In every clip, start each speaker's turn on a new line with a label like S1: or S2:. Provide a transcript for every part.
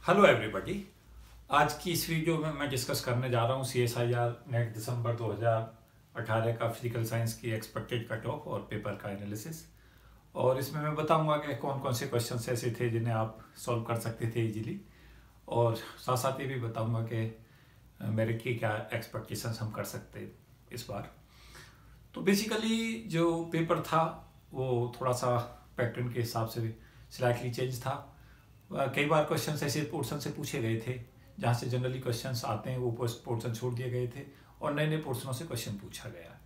S1: Hello everybody. आज की इस वीडियो में मैं डिस्कस करने जा रहा हूँ CSIR नेट दिसंबर 2018 का फिजिकल साइंस की एक्सपेक्टेड कट ऑफ और पेपर का एनालिसिस। और इसमें मैं बताऊंगा कि कौन कौन से क्वेश्चन ऐसे थे जिन्हें आप सॉल्व कर सकते थे इजीली, और साथ साथ ये भी बताऊंगा कि मेरिट की क्या एक्सपेक्टेशंस हम कर सकते हैं इस बार। तो बेसिकली जो पेपर था वो थोड़ा सा पैटर्न के हिसाब से स्लाइटली चेंज था। कई बार क्वेश्चंस ऐसे पोर्शन से पूछे गए थे जहाँ से जनरली क्वेश्चंस आते हैं, वो पोर्शन छोड़ दिए गए थे और नए नए पोर्शनों से क्वेश्चन पूछा गया।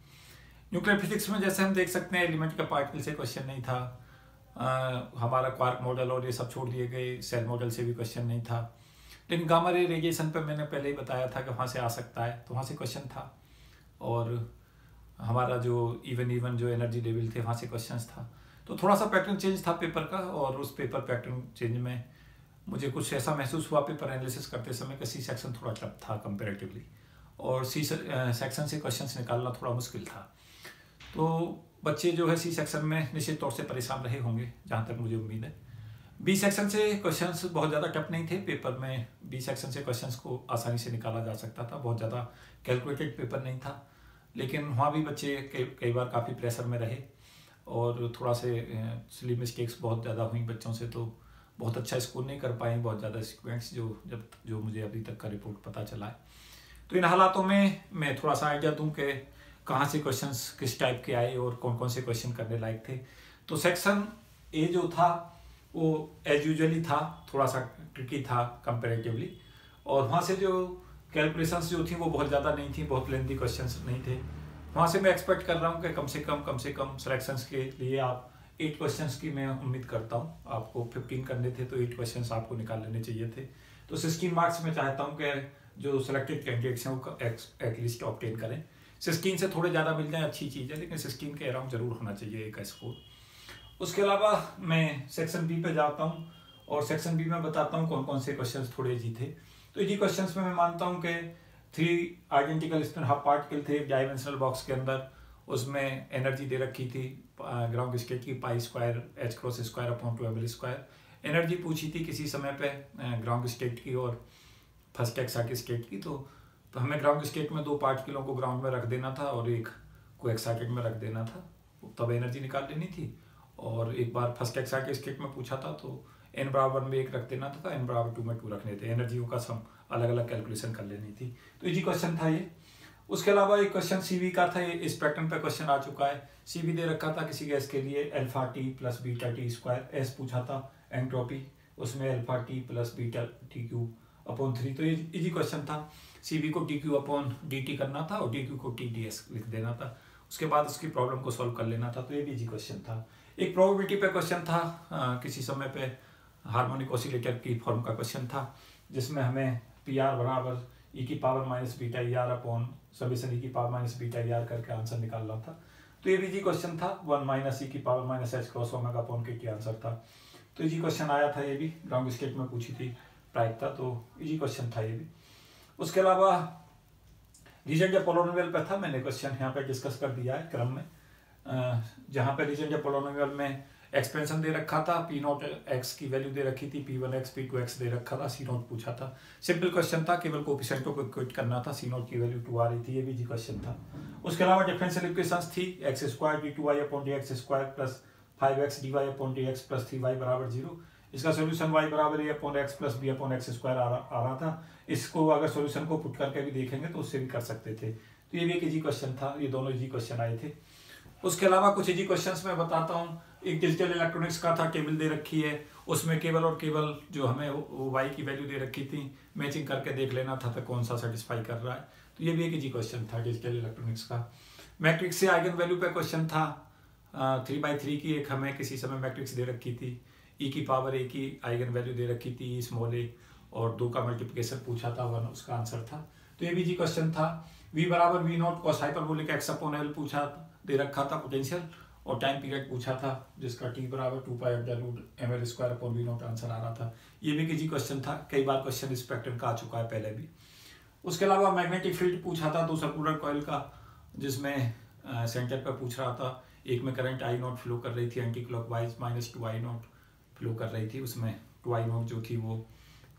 S1: न्यूक्लियर फिजिक्स में जैसे हम देख सकते हैं एलिमेंट का पार्टिकल से क्वेश्चन नहीं था, हमारा क्वार्क मॉडल और ये सब छोड़ दिए गए, सेल मॉडल से भी क्वेश्चन नहीं था। लेकिन गामा रे रेडिएशन पर मैंने पहले ही बताया था कि वहाँ से आ सकता है, तो वहाँ से क्वेश्चन था। और हमारा जो इवन जो एनर्जी लेवल थे वहाँ से क्वेश्चन था। तो थोड़ा सा पैटर्न चेंज था पेपर का, और उस पेपर पैटर्न चेंज में मुझे कुछ ऐसा महसूस हुआ पेपर एनालिसिस करते समय कि सी सेक्शन थोड़ा टफ था कंपेरेटिवली, और सी सेक्शन से क्वेश्चंस निकालना थोड़ा मुश्किल था। तो बच्चे जो है सी सेक्शन में निश्चित तौर से परेशान रहे होंगे जहाँ तक मुझे उम्मीद है। बी सेक्शन से क्वेश्चंस बहुत ज़्यादा टफ नहीं थे पेपर में। बी सेक्शन से क्वेश्चंस को आसानी से निकाला जा सकता था, बहुत ज़्यादा कैलकुलेटेड पेपर नहीं था। लेकिन वहाँ भी बच्चे कई बार काफ़ी प्रेशर में रहे और थोड़ा से सिली मिस्टेक्स बहुत ज़्यादा हुई बच्चों से, तो बहुत अच्छा स्कोर नहीं कर पाए बहुत ज़्यादा स्टूडेंट्स, जो मुझे अभी तक का रिपोर्ट पता चला है। तो इन हालातों में मैं थोड़ा सा आइडिया दूं कि कहाँ से क्वेश्चंस किस टाइप के आए और कौन कौन से क्वेश्चन करने लायक थे। तो सेक्शन ए जो था वो एज यूजुअली था, थोड़ा सा ट्रिकी था कंपेरेटिवली, और वहाँ से जो कैलकुलेशंस जो थी वो बहुत ज़्यादा नहीं थी, बहुत लेंथी क्वेश्चंस नहीं थे। वहाँ से मैं एक्सपेक्ट कर रहा हूँ कि कम से कम सिलेक्शंस के लिए आप 8 क्वेश्चंस की मैं उम्मीद करता हूँ। आपको 15 करने थे तो 8 क्वेश्चंस आपको निकाल लेने चाहिए थे। तो 16 मार्क्स में चाहता हूँ कि जो सिलेक्टेड कैंडिडेट्स हैं वो एटलीस्ट ऑब्टेन करें। 16 से थोड़े ज़्यादा मिल जाए अच्छी चीज़ है, लेकिन 16 के अराउंड जरूर होना चाहिए एक स्कोर। उसके अलावा मैं सेक्शन बी पे जाता हूँ, और सेक्शन बी में बताता हूँ कौन कौन से क्वेश्चन थोड़े इजी थे। तो इजी क्वेश्चन में मैं मानता हूँ कि 3 आइडेंटिकल स्पिन हाफ पार्टिकल थे एक डायमेंशनल बॉक्स के अंदर। उसमें एनर्जी दे रखी थी ग्राउंड स्टेट की pi square H cross square upon 2 ml square. Energy पूछी थी किसी समय पे ग्राउंड स्टेट की और फर्स्ट एक्साइटिक स्टेट की। तो हमें ग्राउंड स्टेट में 2 पार्टिकलों को ग्राउंड में रख देना था और एक को एक्साइटेड में रख देना था, तब एनर्जी निकाल लेनी थी। और एक बार फर्स्ट एक्साइटिक स्टेट में पूछा था तो n बराबर 1 में 1 रख देना था, n बराबर 2 में 2 रखने थे, एनर्जियों का सम अलग अलग कैलकुलेशन कर लेनी थी। तो इजी क्वेश्चन था ये। उसके अलावा एक क्वेश्चन सीवी का था, ये इस पैटर्न पे क्वेश्चन आ चुका है। सीवी दे रखा था किसी गैस के लिए alpha T plus beta T square, S पूछा था एंट्रोपी, उसमें alpha T plus beta T Q upon 3। तो ये इजी क्वेश्चन था। सीवी को T Q upon D T करना था और डी क्यू को टी डी एस लिख देना था, उसके बाद उसकी प्रॉब्लम को सॉल्व कर लेना था। तो ये भी इजी क्वेश्चन था। एक प्रोबेबिलिटी पे क्वेश्चन था, किसी समय पे हार्मोनिक ऑसिलेटर की फॉर्म का क्वेश्चन था, जिसमें हमें पी आर बराबर ई की power minus beta E R upon summation E की power minus beta E R करके आंसर निकालना था। तो ये भी इजी क्वेश्चन था। 1 माइनस ई की power minus H cross omega upon के आंसर था। तो इजी क्वेश्चन आया था, ये भी ग्राउंड स्टेट में पूछी थी प्रायिकता, तो इजी क्वेश्चन था ये भी। उसके अलावा रीजन या पोलोनोमियल पे था, मैंने क्वेश्चन यहाँ पे डिस्कस कर दिया है क्रम में, जहाँ पे रीजन या पोलोनोमियल में एक्सपेंशन दे रखा था, पी नॉट एक्स की वैल्यू दे रखी थी, P1x P2x दे रखा था, सी नॉट पूछा था। सिंपल क्वेश्चन था, केवल कोफिशिएंटों को इक्वेट करना था, सी नॉट की वैल्यू 2 आ रही थी, ये भी जी क्वेश्चन था। उसके अलावा डिफरेंशियल इक्वेशंस थी X square d2y upon dx square plus 5x dy upon dx plus 3y बराबर 0। इसका सोल्यूशन y बराबर a upon X plus B upon X square आ रहा था। इसको अगर सोल्यूशन को पुट करके भी देखेंगे तो उससे भी कर सकते थे। तो ये भी एक इजी क्वेश्चन था, ये दोनों इजी क्वेश्चन आए थे। उसके अलावा कुछ इजी क्वेश्चंस मैं बताता हूँ। एक डिजिटल इलेक्ट्रॉनिक्स का था, टेबल दे रखी है, उसमें केबल और केबल जो हमें वो वाई की वैल्यू दे रखी थी, मैचिंग करके देख लेना था तो कौन सा सेटिस्फाई कर रहा है। तो ये भी एक इजी क्वेश्चन था डिजिटल इलेक्ट्रॉनिक्स का। मैट्रिक्स से आइगन वैल्यू पे क्वेश्चन था, 3/3 की एक हमें किसी समय मैट्रिक्स दे रखी थी, ई की पावर ए की आइगन वैल्यू दे रखी थी स्मॉल ए, और 2 का मल्टीप्लिकेशन पूछा था, 1 उसका आंसर था। तो ये भी इजी क्वेश्चन था। वी बराबर V naught cos hyperbolic X upon L पूछा दे रखा था पोटेंशियल, और टाइम पीरियड पूछा था जिसका टी बराबर 2 pi ml square upon V naught answer आ रहा था। ये भी इजी क्वेश्चन था, कई बार क्वेश्चन इस पैटर्न का आ चुका है पहले भी। उसके अलावा मैग्नेटिक फील्ड पूछा था 2 सर्कुलर कॉइल का, जिसमें सेंटर पर पूछ रहा था, एक में करंट आई नॉट फ्लो कर रही थी anti clockwise, -2 I not flow कर रही थी, उसमें 2 I नॉट जो थी वो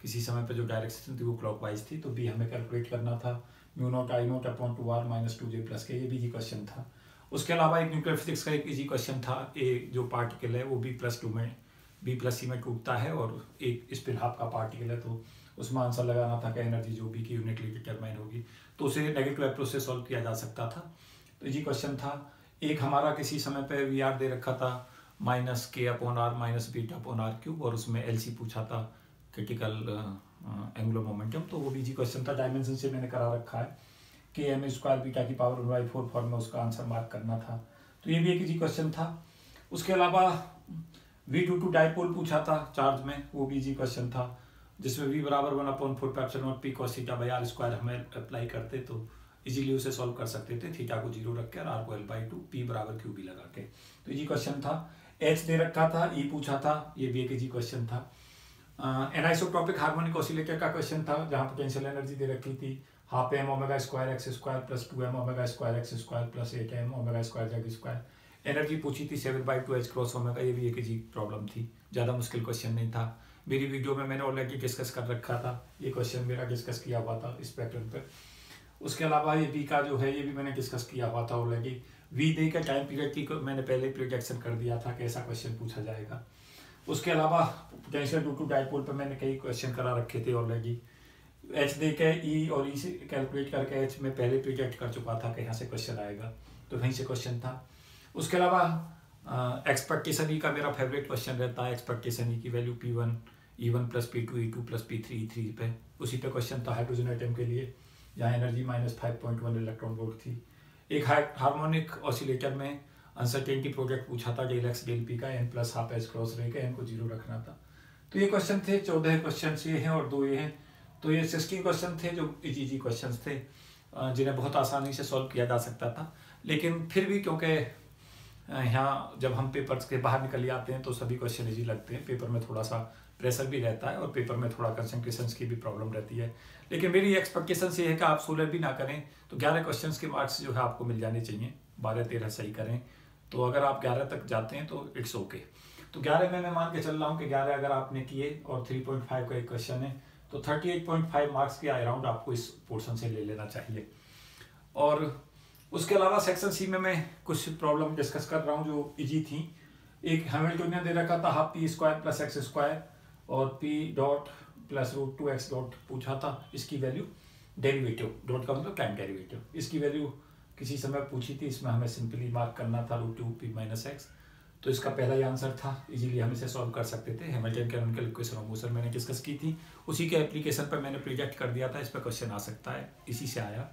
S1: किसी समय पर जो डायरेक्शन थी वो क्लॉकवाइज थी, तो बी हमें कैलकुलेट करना था mu not I not upon 2r minus 2j plus के, ये भी इजी क्वेश्चन था। उसके अलावा एक न्यूक्लियर फिजिक्स का एक इजी क्वेश्चन था, ए जो पार्टिकल है वो B+2 में B+C में टूटता है और एक स्पिन हाफ का पार्टिकल है, तो उसमें आंसर लगाना था कि एनर्जी जो बी की यूनिटली डिटरमाइन होगी, तो उसे नेगेटिव अप्रोच से सॉल्व किया जा सकता था। तो इजी क्वेश्चन था। एक हमारा किसी समय पे VR दे रखा था -k/r माइनस β/r3 और उसमें LC पूछा था क्रिटिकल एंगुलर मोमेंटम, तो वो भी इजी क्वेश्चन था। डायमेंशन से मैंने करा रखा है km² β की पावर 1/4 फॉर्म में उसका आंसर मार्क करना था, तो ये भी एक इजी क्वेश्चन था। उसके अलावा V22 डाइपोल पूछा था चार्ज में, वो भी इजी क्वेश्चन था, जिसमें V बराबर 1/4πε0 p cos θ/r² हमें अप्लाई करते तो इजीली उसे सॉल्व कर सकते थे, थीटा को 0 रख के और r को L/2 p बराबर QB लगा के, तो इजी क्वेश्चन था। H दे रखा था, E पूछा था, ये भी एक इजी क्वेश्चन था। एनाइसोट्रोपिक हार्मोनिक ऑसिलेटर का क्वेश्चन था, जहाँ पोटेंशियल एनर्जी दे रखी थी 12m² x² plus 2m² x² plus 8m² z²। Energy पूछी थी 7/2 h क्रॉस ओमेगा, ये भी एक इजी प्रॉब्लम थी, ज़्यादा मुश्किल क्वेश्चन नहीं था। मेरी वीडियो में मैंने ऑलरेडी डिस्कस कर रखा था, ये क्वेश्चन मेरा डिस्कस किया हुआ था इस पैटर्न पर। उसके अलावा ये बी का जो है ये भी मैंने डिस्कस किया हुआ था ऑलरेडी। वी दे का टाइम पीरियड की मैंने पहले प्रोजेक्शन कर दिया था कि ऐसा क्वेश्चन पूछा जाएगा। उसके अलावा पोटेंशियल ड्यू टू डाइपोल पर मैंने कई क्वेश्चन करा रखे थे ऑलरेडी। एच दे के ई और ई से कैलकुलेट करके एच में पहले प्रोजेक्ट कर चुका था कि यहाँ से क्वेश्चन आएगा, तो वहीं से क्वेश्चन था। उसके अलावा एक्सपेक्टेशन ई का मेरा फेवरेट क्वेश्चन रहता है, एक्सपेक्टेशन ई की value P1 E1 plus P2 E2 plus P3 E3 पे, उसी पे क्वेश्चन था हाइड्रोजन एटम के लिए, जहाँ एनर्जी -5.1 इलेक्ट्रॉन वोल्ट थी। एक हार्मोनिक ऑसिलेटर में अनसर्टेनिटी प्रोजेक्ट पूछा था डेल एक्स डेल पी का, n plus half H cross रह के n को 0 रखना था। तो ये क्वेश्चन थे, 14 क्वेश्चन ये हैं और 2 ये हैं, तो ये 16 क्वेश्चन थे जो इजी क्वेश्चन थे, जिन्हें बहुत आसानी से सॉल्व किया जा सकता था। लेकिन फिर भी क्योंकि यहाँ जब हम पेपर्स के बाहर निकल जाते हैं तो सभी क्वेश्चन इजी लगते हैं, पेपर में थोड़ा सा प्रेशर भी रहता है और पेपर में थोड़ा कंसंट्रेशन की भी प्रॉब्लम रहती है। लेकिन मेरी एक्सपेक्टेशन ये है कि आप 16 भी ना करें तो 11 क्वेश्चंस के मार्क्स जो है आपको मिल जाने चाहिए, 12-13 सही करें तो अगर आप 11 तक जाते हैं तो इट्स ओके। तो 11 में मैं मान के चल रहा हूँ कि 11 अगर आपने किए और 3.5 का एक क्वेश्चन है तो 38.5 मार्क्स के अराउंड आपको इस पोर्शन से ले लेना चाहिए। और उसके अलावा सेक्शन सी में मैं कुछ प्रॉब्लम डिस्कस कर रहा हूँ जो इजी थी। एक हैमिल्टनियन दे रखा था ½ p² प्लस x² और p dot plus √2x dot पूछा था, इसकी वैल्यू डेरिवेटिव, डॉट का मतलब टाइम डेरिवेटिव, इसकी वैल्यू किसी समय पूछी थी, इसमें हमें सिंपली मार्क करना था √2p - x, तो इसका पहला ही आंसर था, इजीली हम इसे सॉल्व कर सकते थे। Hamilton canonical equation of motion मैंने डिस्कस की थी, उसी के एप्लीकेशन पर मैंने प्रोजेक्ट कर दिया था, इस पर क्वेश्चन आ सकता है, इसी से आया।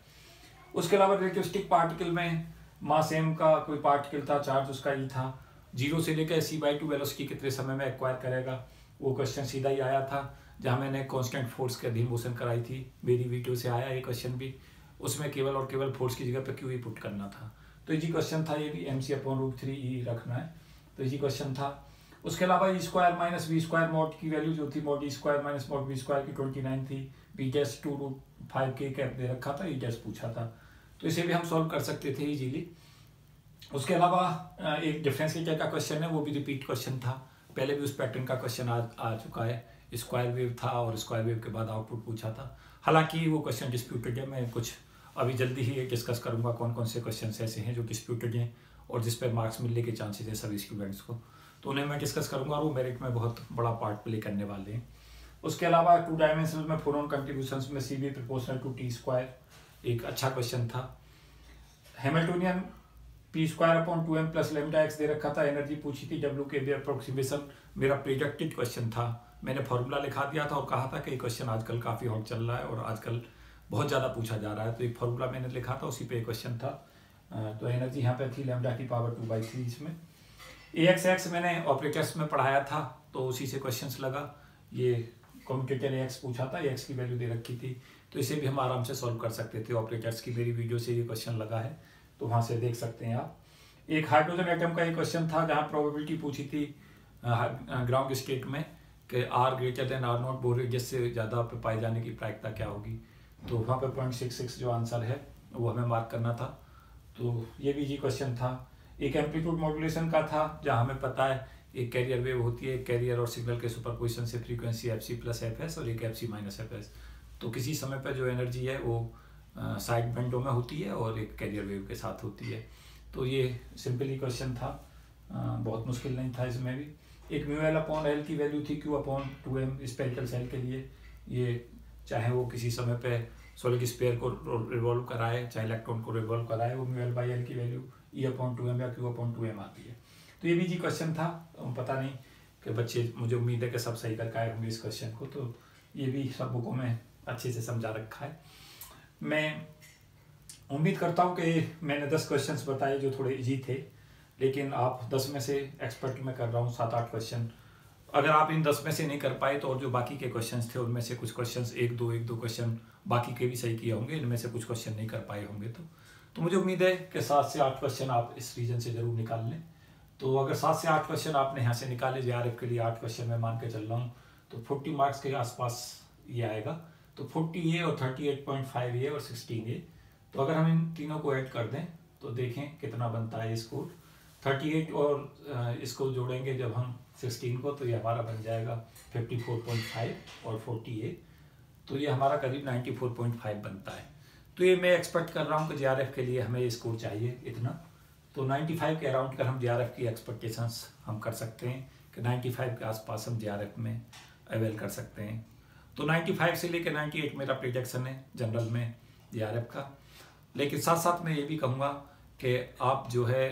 S1: उसके अलावा रिलेटिविस्टिक पार्टिकल में मास m का कोई पार्टिकल था, चार्ज उसका ई था, 0 से लेकर c/2 वेलोसिटी कितने समय में एक्वायर करेगा, वो क्वेश्चन सीधा ही आया था, जहाँ मैंने कांस्टेंट फोर्स के अधीन मोशन कराई थी, मेरी वीडियो से आया ये क्वेश्चन भी, उसमें केवल और केवल फोर्स की जगह पे क्यू ही पुट करना था, तो इजी क्वेश्चन था, ये भी mc/√3e रखना है, तो इजी क्वेश्चन था। उसके अलावा e² - v² मॉड की वैल्यू जो थी मॉड e² - मॉड v² की 29 थी, b डैश 2√5k कैप दे रखा था, e डैश पूछा था, तो इसे भी हम सॉल्व कर सकते थे इजीली। उसके अलावा एक डिफरेंशिएटर का क्वेश्चन है, वो भी रिपीट क्वेश्चन था, पहले भी उस पैटर्न का क्वेश्चन आ चुका है, स्क्वायर वेव था और स्क्वायर वेव के बाद आउटपुट पूछा था, हालांकि वो क्वेश्चन डिस्प्यूटेड है, मैं कुछ अभी जल्दी ही डिस्कस करूंगा कौन कौन से क्वेश्चन ऐसे हैं जो डिस्प्यूटेड हैं और जिस पर मार्क्स मिलने के चांसेस हैं सभी स्टूडेंट्स को, तो उन्हें मैं डिस्कस करूंगा और वो मेरिट में बहुत बड़ा पार्ट प्ले करने वाले हैं। उसके अलावा 2 डायमेंशन में फोरॉन कंट्रीब्यूशन में CV प्रोपोर्शनल टू t² एक अच्छा क्वेश्चन था। हैमिल्टनियन p²/2m + λx दे रखा था, एनर्जी पूछी थी, W के अप्रोक्सीमेशन मेरा प्रोजेक्टेड क्वेश्चन था, मैंने फॉर्मूला लिखा दिया था और कहा था कि ये क्वेश्चन आजकल काफ़ी हॉट चल रहा है और आजकल बहुत ज़्यादा पूछा जा रहा है, तो एक फॉर्मूला मैंने लिखा था, उसी पे क्वेश्चन था। तो एनर्जी यहाँ पे थी λ की पावर 2/3 इसमें। AX मैंने ऑपरेटर्स में पढ़ाया था, तो उसी से क्वेश्चंस लगा, ये कम्यूटेटर AX पूछा था, AX की वैल्यू दे रखी थी, तो इसे भी हम आराम से सॉल्व कर सकते थे, ऑपरेटर्स की मेरी वीडियो से ये क्वेश्चन लगा है, तो वहाँ से देख सकते हैं आप। एक हाइड्रोजन एटम का एक क्वेश्चन था, जहाँ प्रोबेबिलिटी पूछी थी ग्राउंड स्टेट में कि R > R0 बोरेज से ज़्यादा पे पाए जाने की प्रायिकता क्या होगी, तो वहाँ पे 0.66 जो आंसर है वो हमें मार्क करना था, तो ये भी जी क्वेश्चन था। एक एम्पलीट्यूड मॉड्यूलेशन का था, जहाँ हमें पता है एक कैरियर वेव होती है, एक कैरियर और सिग्नल के सुपरपोजिशन से frequency F C plus F S और एक F C minus F S. तो किसी समय पर जो एनर्जी है वो साइड बैंडों में होती है और एक कैरियर वेव के साथ होती है। तो ये सिंपली क्वेश्चन था, बहुत मुश्किल नहीं था इसमें भी। एक म्यू एल अपॉन एल की वैल्यू थी Q upon 2m spherical cell के लिए। ये चाहे वो किसी समय पे सॉलिड स्फीयर को रिवॉल्व कराए, चाहे इलेक्ट्रॉन को रिवॉल्व कराए, वो म्यू एल बाई एल की वैल्यू ई अपॉन 2m या क्यू अपॉन 2m आती है। तो ये भी जी क्वेश्चन था, पता नहीं कि बच्चे, मुझे उम्मीद है कि सब सही करके आए होंगे इस क्वेश्चन को। तो ये भी सब बुकों में अच्छे से समझा रखा है। मैं उम्मीद करता हूँ कि मैंने 10 क्वेश्चंस बताए जो थोड़े इजी थे, लेकिन आप 10 में से एक्सपर्ट में कर रहा हूँ 7-8 क्वेश्चन। अगर आप इन 10 में से नहीं कर पाए तो और जो बाकी के क्वेश्चंस थे उनमें से कुछ क्वेश्चंस एक दो क्वेश्चन बाकी के भी सही किए होंगे, इनमें से कुछ क्वेश्चन नहीं कर पाए होंगे। तो मुझे उम्मीद है कि 7 से 8 क्वेश्चन आप इस रीजन से जरूर निकाल लें। तो अगर 7 से 8 क्वेश्चन आपने यहाँ से निकाले, JRF के लिए 8 क्वेश्चन मैं मान के चल रहा हूँ, तो 40 मार्क्स के आसपास ये आएगा। तो 40 ये और 38.5 ये और 16 ये। तो अगर हम इन तीनों को ऐड कर दें तो देखें कितना बनता है स्कोर। 38 और इसको जोड़ेंगे जब हम 16 को, तो ये हमारा बन जाएगा 54.5 और 40 तो ये हमारा करीब 94.5 बनता है। तो ये मैं एक्सपेक्ट कर रहा हूँ कि JRF के लिए हमें ये स्कोर चाहिए इतना। तो 95 के अराउंड कर हम JRF की एक्सपेक्टेशंस हम कर सकते हैं कि 95 के आसपास हम JRF में अवेल कर सकते हैं। तो 95 से लेकर 98 मेरा प्रोजेक्शन है जनरल में JRF का। लेकिन साथ साथ मैं ये भी कहूँगा कि आप जो है,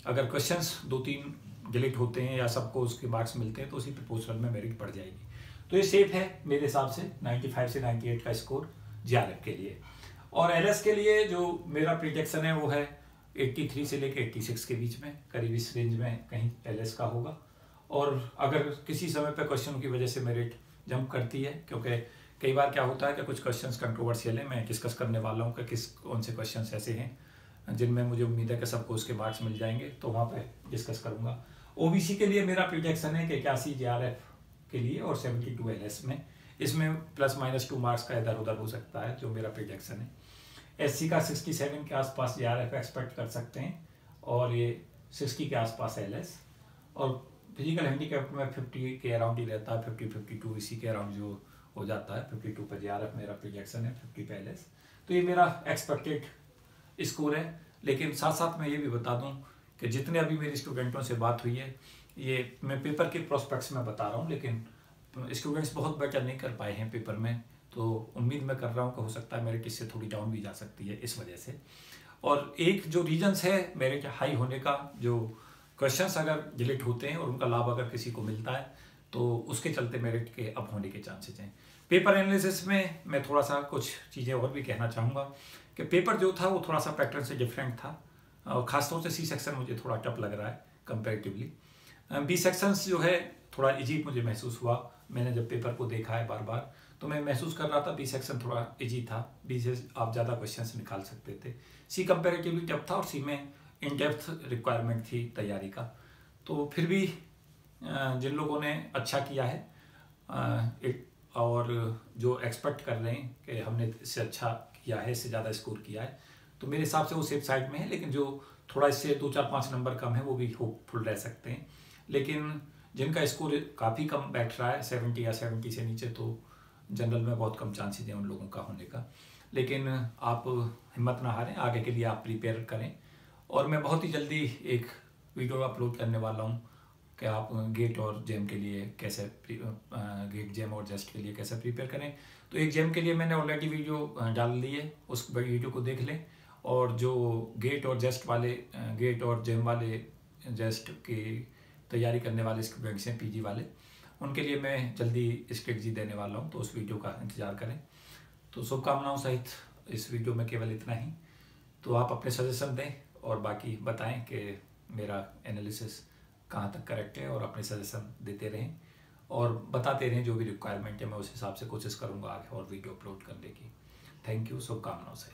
S1: अगर क्वेश्चंस 2-3 डिलीट होते हैं या सबको उसके मार्क्स मिलते हैं तो उसी प्रोपोर्शनल में मेरिट बढ़ जाएगी। तो ये सेफ है मेरे हिसाब से 95 से 98 का स्कोर JRF के लिए। और LS के लिए जो मेरा प्रोजेक्शन है वो है 83 से लेकर 86 के बीच में, करीब इस रेंज में कहीं LS का होगा। और अगर किसी समय पे क्वेश्चन की वजह से मेरिट जंप करती है, क्योंकि कई बार क्या होता है कि कुछ क्वेश्चंस कंट्रोवर्शियल है, मैं डिस्कस करने वाला हूँ कि कौन से क्वेश्चंस ऐसे हैं जिनमें मुझे उम्मीद है कि सबको उसके मार्क्स मिल जाएंगे, तो वहाँ पे डिस्कस करूँगा। OBC के लिए मेरा प्रोजेक्शन है कि 81 JRF के लिए और 72 LS में, इसमें ±2 मार्क्स का इधर उधर हो सकता है जो मेरा प्रोजेक्शन है। SC का 67 के आसपास JRF एक्सपेक्ट कर सकते हैं और ये 60 के आसपास LS। और फिजिकल हैंडीकैप में 50 के अराउंड ही रहता है, 50-52 इसी के अराउंड जो हो जाता है। 52 पर JRF मेरा प्रोजेक्शन है, 50 पे LS। तो ये मेरा एक्सपेक्टेड स्कोर है। लेकिन साथ साथ मैं ये भी बता दूं कि जितने अभी मेरे स्टूडेंटों से बात हुई है, ये मैं पेपर के प्रोस्पेक्ट्स में बता रहा हूँ, लेकिन स्टूडेंट्स बहुत बेटर नहीं कर पाए हैं पेपर में। तो उम्मीद मैं कर रहा हूँ कि हो सकता है मेरिट इससे थोड़ी डाउन भी जा सकती है इस वजह से। और एक जो रीजन्स है मेरिट हाई होने का, जो क्वेश्चंस अगर डिलीट होते हैं और उनका लाभ अगर किसी को मिलता है तो उसके चलते मेरिट के अप होने के चांसेस हैं। पेपर एनालिसिस में मैं थोड़ा सा कुछ चीज़ें और भी कहना चाहूँगा कि पेपर जो था वो थोड़ा सा पैटर्न से डिफरेंट था, और ख़ासतौर से C सेक्शन मुझे थोड़ा टफ लग रहा है कंपेरेटिवली। B सेक्शंस जो है थोड़ा इजी मुझे महसूस हुआ, मैंने जब पेपर को देखा है बार बार तो मैं महसूस कर रहा था B सेक्शन थोड़ा इजी था, B से आप ज़्यादा क्वेश्चंस निकाल सकते थे। C कंपेरेटिवली टफ था और C में इन डेप्थ रिक्वायरमेंट थी तैयारी का। तो फिर भी जिन लोगों ने अच्छा किया है और जो एक्सपेक्ट कर रहे हैं कि हमने इससे अच्छा किया है, इससे ज़्यादा स्कोर किया है, तो मेरे हिसाब से वो सेफ साइड में है। लेकिन जो थोड़ा इससे 2-4-5 नंबर कम है वो भी होपफुल रह सकते हैं। लेकिन जिनका स्कोर काफ़ी कम बैठ रहा है 70 या 70 से नीचे, तो जनरल में बहुत कम चांसेस हैं उन लोगों का होने का। लेकिन आप हिम्मत ना हारें, आगे के लिए आप प्रिपेयर करें। और मैं बहुत ही जल्दी एक वीडियो अपलोड करने वाला हूँ कि आप गेट और जेम के लिए कैसे गेट जेम और जेस्ट के लिए कैसे प्रिपेयर करें। तो एक जेम के लिए मैंने ऑलरेडी वीडियो डाल ली है, उस वीडियो को देख लें। और जो गेट और जेस्ट वाले, गेट और जेम वाले जेस्ट की तैयारी करने वाले स्टूडेंट्स हैं PG वाले, उनके लिए मैं जल्दी स्ट्रेटजी देने वाला हूँ, तो उस वीडियो का इंतज़ार करें। तो शुभकामनाओं सहित इस वीडियो में केवल इतना ही। तो आप अपने सजेशन दें और बाकी बताएं कि मेरा एनालिसिस कहाँ तक करेक्ट है, और अपने सजेशन देते रहें और बताते रहें जो भी रिक्वायरमेंट है, मैं उस हिसाब से कोशिश करूँगा आगे और वीडियो अपलोड करने की। थैंक यू, शुभकामनाओं से।